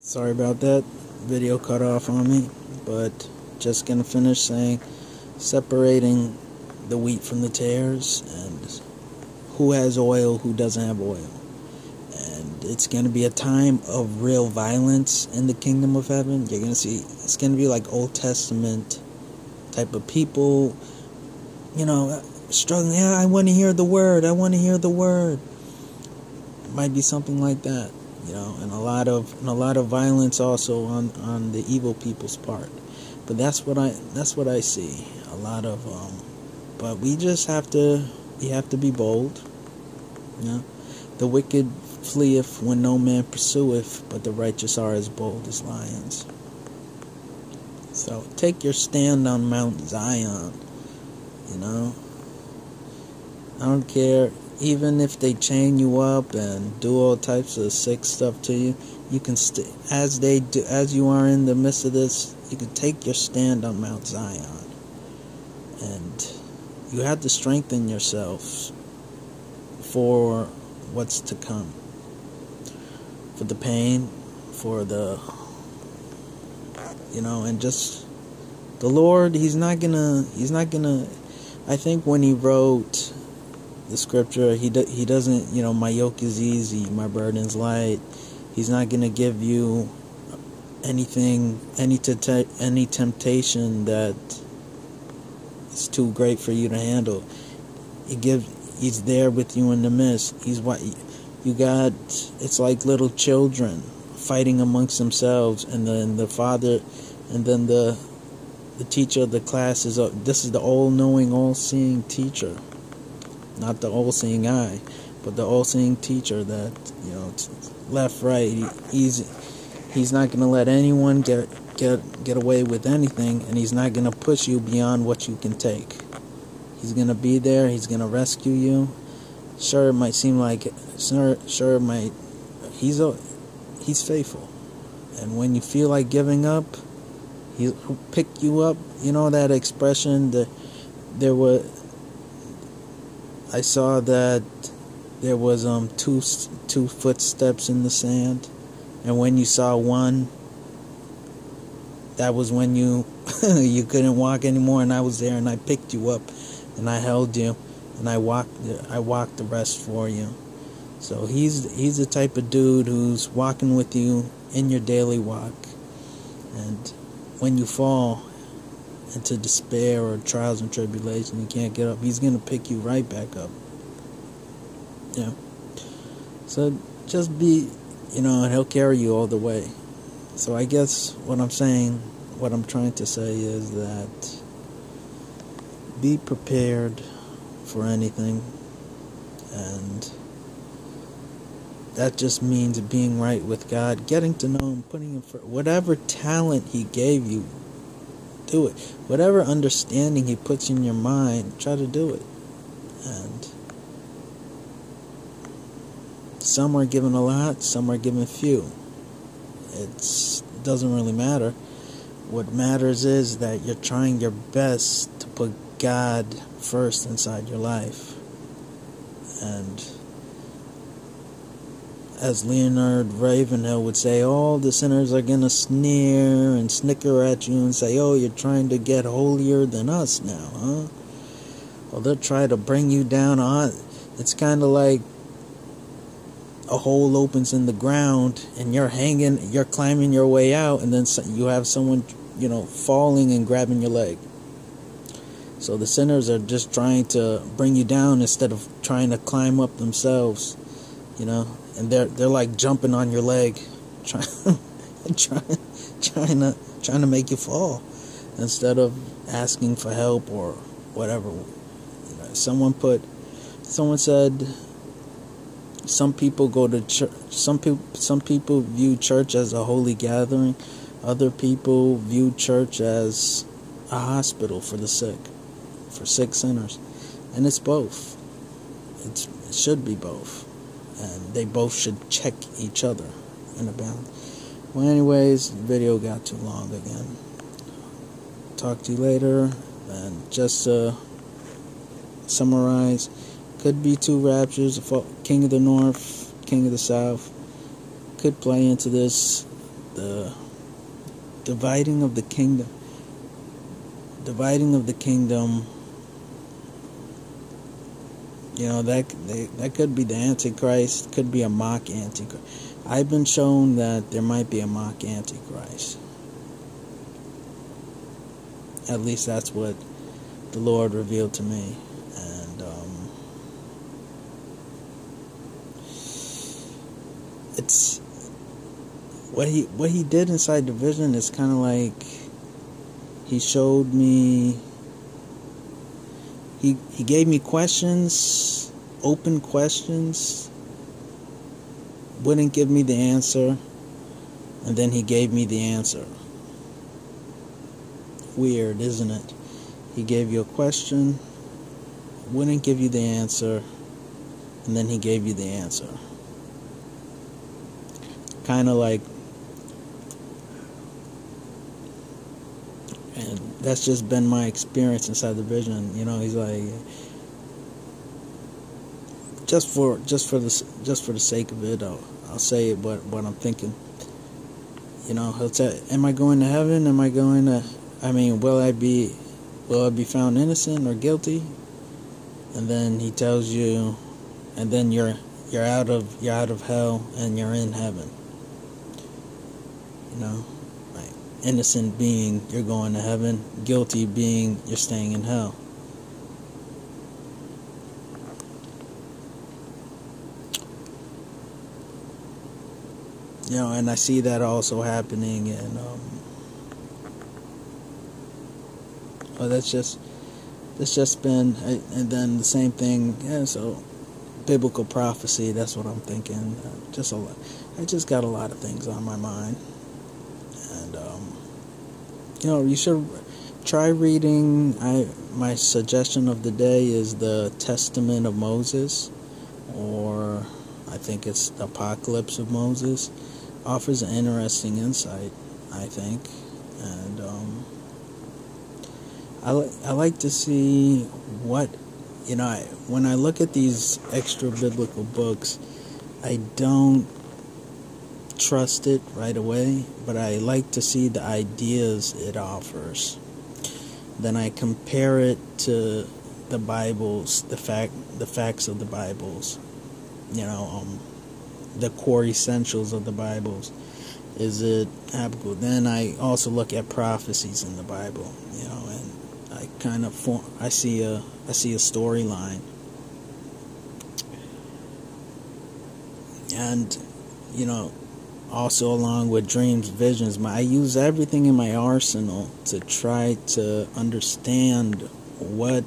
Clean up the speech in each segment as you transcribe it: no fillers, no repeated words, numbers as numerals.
Sorry about that. Video cut off on me, but just gonna finish saying separating the wheat from the tares and who has oil, who doesn't have oil. And it's gonna be a time of real violence in the kingdom of heaven. You're gonna see it's gonna be like Old Testament type of people, struggling. Yeah, I want to hear the word. I want to hear the word. It might be something like that. And a lot of violence also on the evil people's part. But that's what I see. A lot of but we just have to be bold. The wicked fleeth when no man pursueth, but the righteous are as bold as lions. So take your stand on Mount Zion. I don't care. Even if they chain you up and do all types of sick stuff to you, you can as you are in the midst of this, you can take your stand on Mount Zion. And you have to strengthen yourselves for what's to come. For the pain, for the and just the Lord, he's not gonna I think when he wrote the scripture, he doesn't, my yoke is easy, my burden's light. He's not going to give you any temptation that is too great for you to handle. He's there with you in the midst. He's what you got. It's like little children fighting amongst themselves, and then the father, and then the teacher of the class this is the all-knowing, all-seeing teacher. Not the all-seeing eye, but the all-seeing teacher that, left, right. He's not going to let anyone get away with anything, and he's not going to push you beyond what you can take. He's going to be there. He's going to rescue you. Sure, it might seem like he's faithful. And when you feel like giving up, he'll pick you up. That expression that I saw that there was two footsteps in the sand, and when you saw one, that was when you you couldn't walk anymore, and I was there and I picked you up and I held you and I walked the rest for you. So he's the type of dude who's walking with you in your daily walk, and when you fall into despair or trials and tribulation, you can't get up, he's going to pick you right back up. So just be, and he'll carry you all the way. So I guess what I'm trying to say is that be prepared for anything, and that just means being right with God, getting to know him, putting him for whatever talent he gave you. Do it. Whatever understanding he puts in your mind, try to do it. And some are given a lot, some are given few. It doesn't really matter. What matters is that you're trying your best to put God first inside your life. And as Leonard Ravenhill would say, all the sinners are going to sneer and snicker at you and say, oh, you're trying to get holier than us now, huh? Well, they'll try to bring you down on. It's kind of like a hole opens in the ground and you're climbing your way out, and then you have someone, falling and grabbing your leg. So the sinners are just trying to bring you down instead of trying to climb up themselves, and they're like jumping on your leg, trying to make you fall, instead of asking for help or whatever. Someone said some people go to church. Some people view church as a holy gathering. Other people view church as a hospital for the sick, for sick sinners, and it's both. It should be both. And they both should check each other in a balance. Well, anyways, the video got too long again. Talk to you later. And just to summarize, could be two raptures: King of the North, King of the South. Could play into this. the dividing of the kingdom. Dividing of the kingdom. That could be the Antichrist. Could be a mock Antichrist. I've been shown that there might be a mock Antichrist. At least that's what the Lord revealed to me. And it's what he did inside the vision is kind of like he showed me. He gave me questions, open questions, wouldn't give me the answer, and then he gave me the answer. Weird, isn't it? He gave you a question, wouldn't give you the answer, and then he gave you the answer. Kind of like, and that's just been my experience inside the vision. He's like, just for the sake of it, I'll say it what I'm thinking. He'll say, am I going to heaven? Will I be found innocent or guilty? And then he tells you, and then you're out of hell and you're in heaven. Like, innocent being you're going to heaven, guilty being you're staying in hell. And I see that also happening in that's just been, and then the same thing. So biblical prophecy, that's what I'm thinking. Just a lot. I just got a lot of things on my mind. And you should try reading. My suggestion of the day is the Testament of Moses, or I think it's the Apocalypse of Moses. Offers an interesting insight, I think. And I like to see what, when I look at these extra biblical books, I don't trust it right away, but I like to see the ideas it offers. Then I compare it to the Bibles, the facts of the Bibles, the core essentials of the Bibles. Is it applicable? Then I also look at prophecies in the Bible, and I kind of I see a storyline, and also along with dreams, visions. I use everything in my arsenal to try to understand what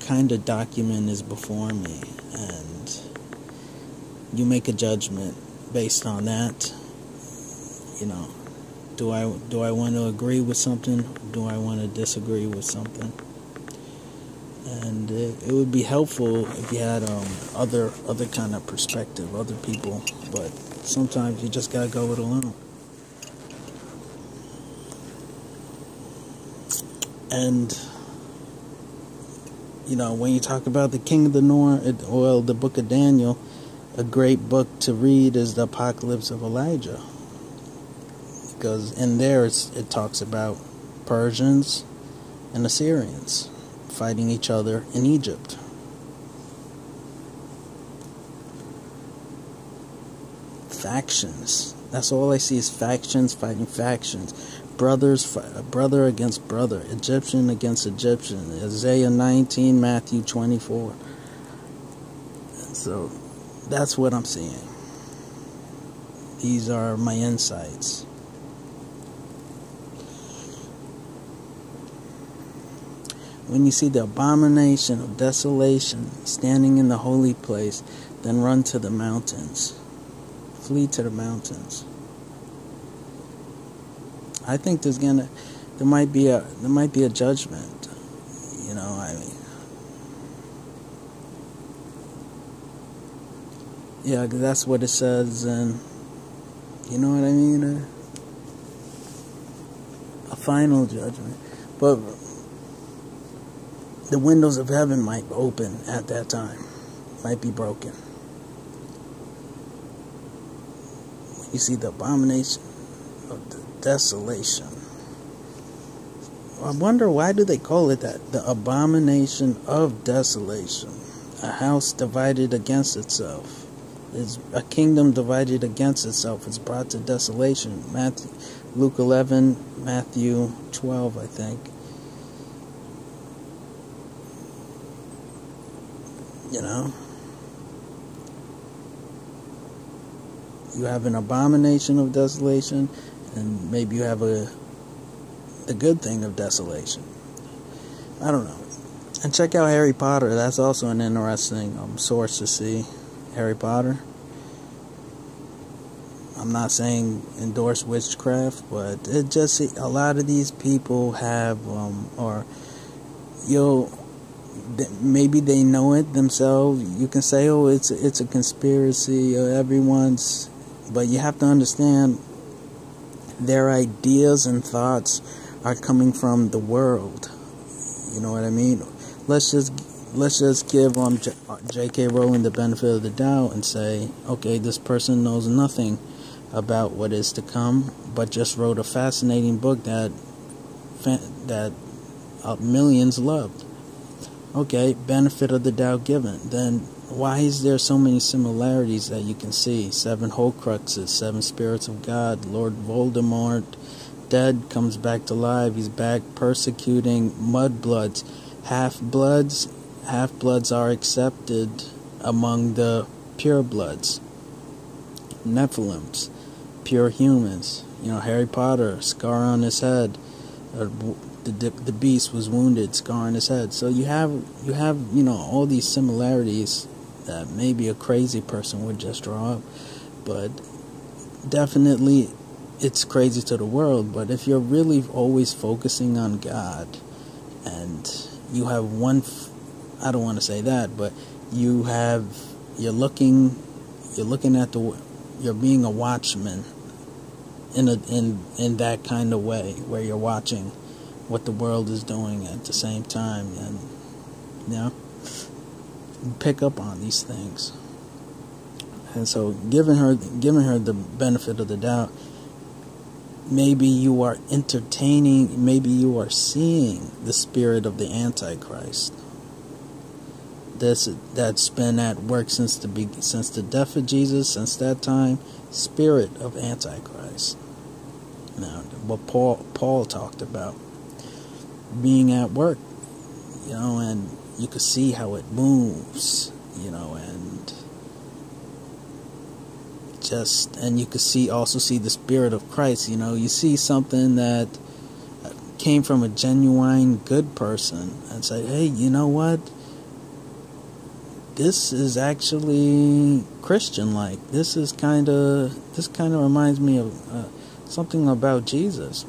kind of document is before me, and you make a judgment based on that. Do I want to agree with something? Do I want to disagree with something? And it would be helpful if you had other kind of perspective, other people. But sometimes you just gotta go it alone. And when you talk about the King of the North, the Book of Daniel, a great book to read is the Apocalypse of Elijah, because in there it talks about Persians and Assyrians fighting each other in Egypt. Factions. That's all I see is factions fighting factions. Brother against brother. Egyptian against Egyptian. Isaiah 19, Matthew 24. And so that's what I'm seeing. These are my insights. When you see the abomination of desolation standing in the holy place, then run to the mountains. Flee to the mountains. I think there might be a judgment. Yeah, that's what it says, and you know what I mean? A final judgment. But the windows of heaven might open at that time. Might be broken. You see the abomination of the desolation. I wonder, why do they call it that? The abomination of desolation. A house divided against itself. Is a kingdom divided against itself. It's brought to desolation. Luke 11, Matthew 12, I think. You know? You have an abomination of desolation, and maybe you have the good thing of desolation. I don't know. And check out Harry Potter. That's also an interesting source to see. Harry Potter. I'm not saying endorse witchcraft, but it just, a lot of these people have, maybe they know it themselves. You can say, oh, it's a conspiracy, everyone's, but you have to understand their ideas and thoughts are coming from the world. You know what I mean? Let's just give J.K. Rowling the benefit of the doubt and say, okay, this person knows nothing about what is to come, but just wrote a fascinating book that millions loved. Okay, benefit of the doubt given. Then why is there so many similarities that you can see? 7 Horcruxes, 7 spirits of God, Lord Voldemort, dead, comes back to life. He's back persecuting mudbloods. Half-bloods are accepted among the purebloods. Nephilims, pure humans. You know, Harry Potter, scar on his head. The beast was wounded, scar on his head. So you have all these similarities that maybe a crazy person would just draw up. But definitely it's crazy to the world. But if you're really always focusing on God, and you have I don't want to say that, but you're being a watchman in that kind of way, where you're watching what the world is doing at the same time, and pick up on these things. And so giving her the benefit of the doubt, maybe you are entertaining, maybe you are seeing the spirit of the Antichrist that's been at work since the death of Jesus, since that time. Spirit of Antichrist. Now, what Paul talked about, being at work, and you could see how it moves, and you could also see the spirit of Christ. You see something that came from a genuine good person and say, hey, you know what? This is actually Christian-like. This kind of reminds me of something about Jesus.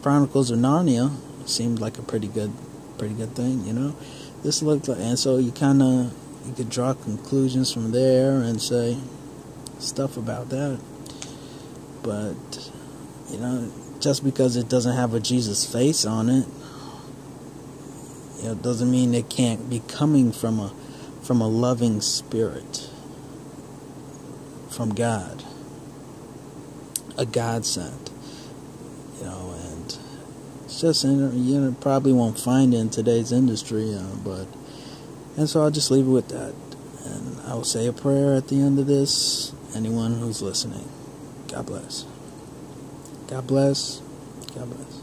Chronicles of Narnia seemed like a pretty good thing, This looked like, and so you could draw conclusions from there and say stuff about that. But just because it doesn't have a Jesus face on it, doesn't mean it can't be coming from a loving spirit, from God, a godsend, and it's just, probably won't find it in today's industry, and so I'll just leave it with that, and I will say a prayer at the end of this. Anyone who's listening, God bless. God bless. God bless.